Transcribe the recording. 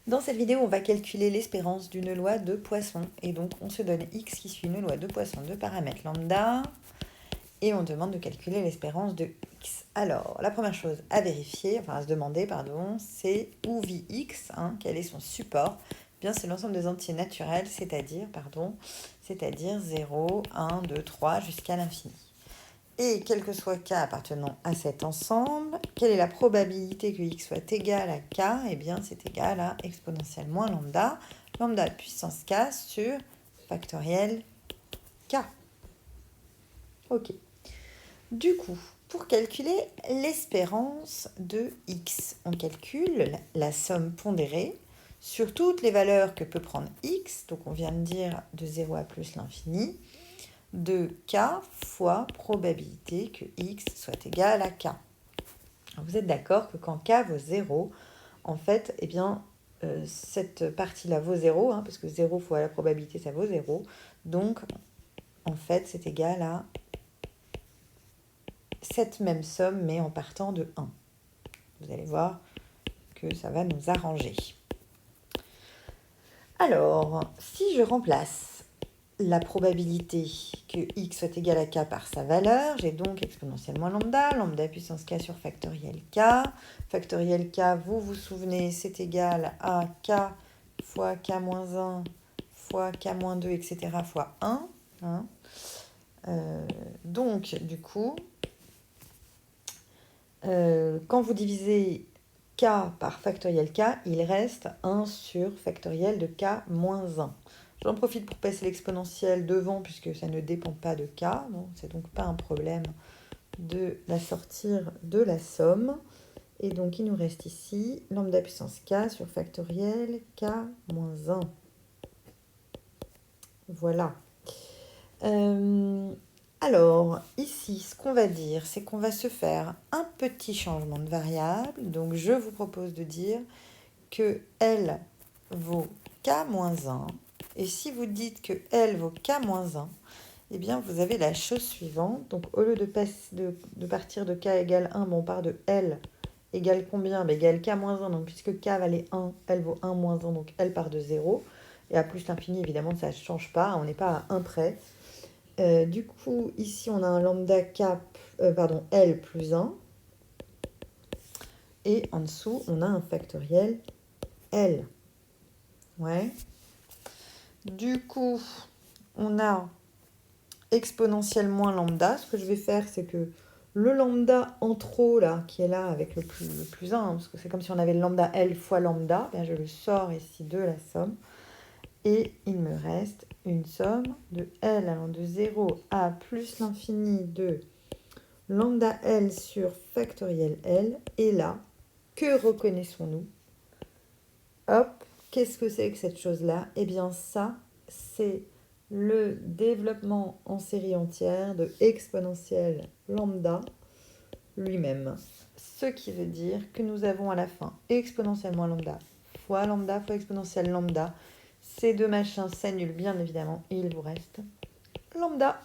Dans cette vidéo, on va calculer l'espérance d'une loi de Poisson. Et donc, on se donne x qui suit une loi de Poisson de paramètres lambda. Et on demande de calculer l'espérance de x. Alors, la première chose à vérifier, enfin à se demander, pardon, c'est où vit x, quel est son support. Bien, c'est l'ensemble des entiers naturels, c'est-à-dire 0, 1, 2, 3 jusqu'à l'infini. Et quel que soit k appartenant à cet ensemble, quelle est la probabilité que x soit égal à k? Eh bien, c'est égal à exponentielle moins lambda, lambda puissance k sur factoriel k. Ok. Du coup, pour calculer l'espérance de x, on calcule la somme pondérée sur toutes les valeurs que peut prendre x, donc on vient de dire de 0 à plus l'infini, de k fois probabilité que x soit égal à k. Alors vous êtes d'accord que quand k vaut 0, en fait, eh bien, cette partie-là vaut 0, parce que 0 fois la probabilité, ça vaut 0. Donc, en fait, c'est égal à cette même somme, mais en partant de 1. Vous allez voir que ça va nous arranger. Alors, si je remplace la probabilité que x soit égal à k par sa valeur, j'ai donc exponentiellement lambda, lambda puissance k sur factoriel k. Factoriel k, vous vous souvenez, c'est égal à k fois k-1 fois k-2, etc. fois 1. Donc, du coup, quand vous divisez k par factoriel k, il reste 1 sur factoriel de k moins 1. J'en profite pour passer l'exponentielle devant puisque ça ne dépend pas de k, donc c'est donc pas un problème de la sortir de la somme. Et donc il nous reste ici lambda puissance k sur factoriel k moins 1. Voilà. Alors, ici, ce qu'on va dire, c'est qu'on va se faire un petit changement de variable. Donc, je vous propose de dire que L vaut k-1. Et si vous dites que L vaut k-1, eh bien, vous avez la chose suivante. Donc, au lieu de partir de k égale 1, on part de L égale combien? Égale k-1. Donc, puisque k valait 1, L vaut 1 moins 1, donc L part de 0. Et à plus l'infini, évidemment, ça ne change pas. On n'est pas à 1 près. Du coup, ici, on a un lambda L plus 1. Et en dessous, on a un factoriel L. Ouais. Du coup, on a exponentiellement lambda. Ce que je vais faire, c'est que le lambda en trop, là, qui est là avec le plus 1, parce que c'est comme si on avait le lambda L fois lambda, bien, je le sors ici de la somme. Et il me reste une somme de L allant de 0 à plus l'infini de lambda L sur factoriel L. Et là, que reconnaissons-nous? Hop, qu'est-ce que c'est que cette chose-là? Eh bien ça, c'est le développement en série entière de exponentielle lambda lui-même. Ce qui veut dire que nous avons à la fin exponentiellement lambda fois exponentielle lambda. Ces deux machins s'annulent bien évidemment et il vous reste lambda.